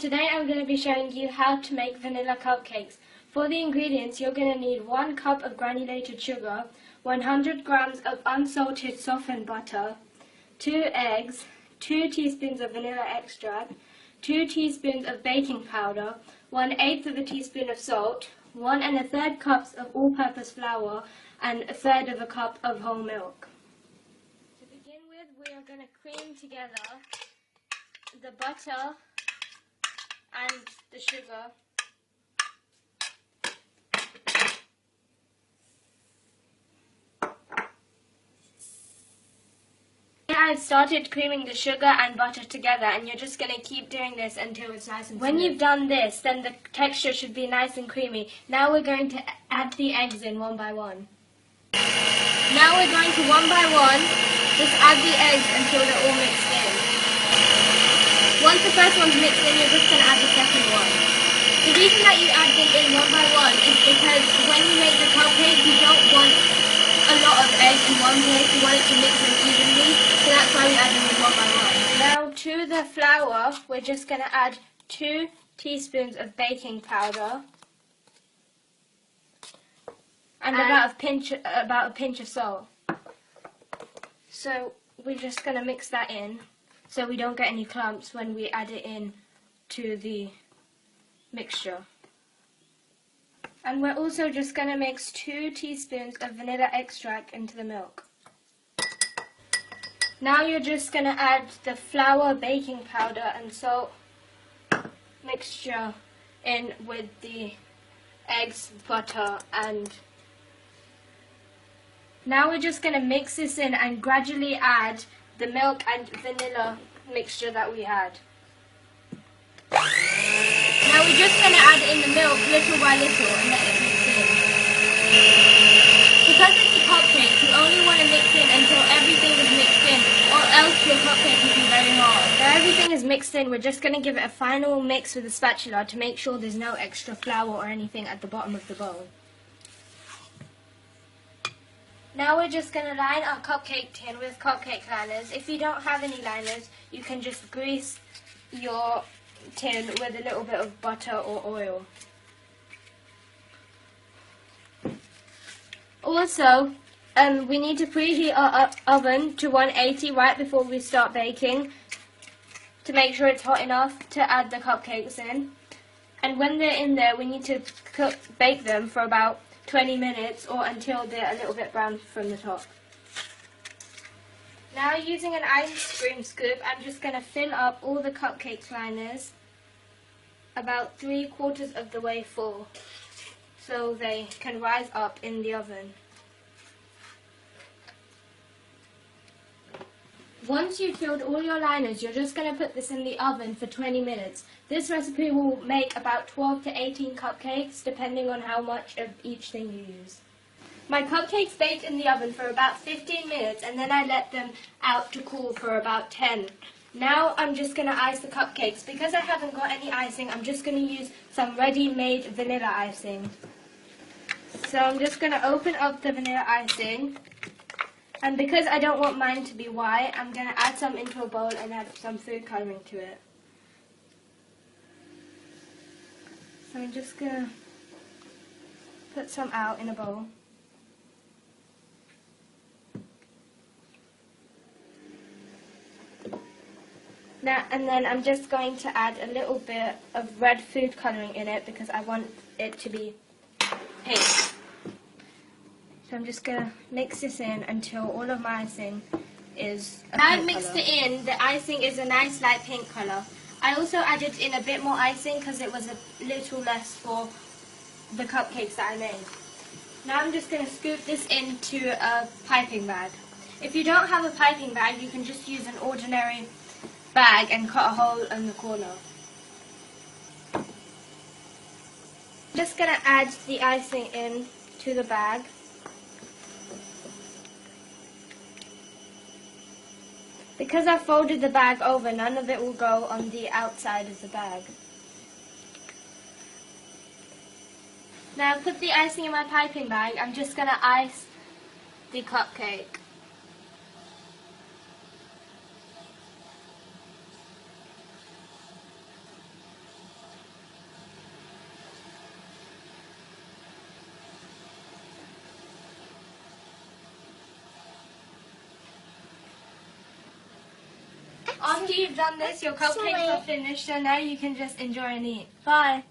today I'm going to be showing you how to make vanilla cupcakes. For the ingredients, you're going to need 1 cup of granulated sugar, 100 grams of unsalted softened butter, 2 eggs, 2 teaspoons of vanilla extract, 2 teaspoons of baking powder, 1/8 of a teaspoon of salt, 1 1/3 cups of all-purpose flour, and 1/3 cup of whole milk. To begin with, we are going to cream together the butter and the sugar. I've started creaming the sugar and butter together, and you're just going to keep doing this until it's nice and smooth. When you've done this, then the texture should be nice and creamy. Now we're going to add the eggs in one by one. Now we're going to one by one just add the eggs until they're all mixed in. Once the first one's mixed in, you're just going to add the second one. The reason that you add them in one by one is because when you make the cupcake, you don't want a lot of eggs in one place. You want it to mix them evenly, so that's why we add them in one by one. Now to the flour, we're just going to add 2 teaspoons of baking powder and about a pinch of salt. So we're just going to mix that in so we don't get any clumps when we add it in to the mixture. And we're also just going to mix 2 teaspoons of vanilla extract into the milk. Now you're just going to add the flour, baking powder and salt mixture in with the eggs, butter, and now we're just going to mix this in and gradually add the milk and vanilla mixture that we had. Now we're just going to add in the milk little by little and let it mix in. Because it's a cupcake, you only want to mix in until everything is mixed in, or else your cupcake will be very hard. Now everything is mixed in, we're just going to give it a final mix with a spatula to make sure there's no extra flour or anything at the bottom of the bowl. Now we're just going to line our cupcake tin with cupcake liners. If you don't have any liners, you can just grease your tin with a little bit of butter or oil. Also, we need to preheat our oven to 180 right before we start baking to make sure it's hot enough to add the cupcakes in. And when they're in there, we need to bake them for about 20 minutes or until they're a little bit brown from the top. Now using an ice cream scoop, I'm just going to fill up all the cupcake liners about 3/4 of the way full so they can rise up in the oven. Once you've filled all your liners, you're just going to put this in the oven for 20 minutes. This recipe will make about 12 to 18 cupcakes depending on how much of each thing you use. My cupcakes baked in the oven for about 15 minutes and then I let them out to cool for about 10. Now I'm just going to ice the cupcakes. Because I haven't got any icing, I'm just going to use some ready-made vanilla icing. So I'm just going to open up the vanilla icing. And because I don't want mine to be white, I'm going to add some into a bowl and add some food colouring to it. So I'm just going to put some out in a bowl. Now, and then I'm just going to add a little bit of red food colouring in it because I want it to be pink. So I'm just going to mix this in until all of my icing is a pink colour. Now I've mixed it in, the icing is a nice light pink colour. I also added in a bit more icing because it was a little less for the cupcakes that I made. Now I'm just going to scoop this into a piping bag. If you don't have a piping bag, you can just use an ordinary bag and cut a hole in the corner. I'm just going to add the icing in to the bag. Because I folded the bag over, none of it will go on the outside of the bag. Now I've put the icing in my piping bag, I'm just going to ice the cupcake. After you've done this, your cupcakes are finished, so now you can just enjoy and eat. Bye.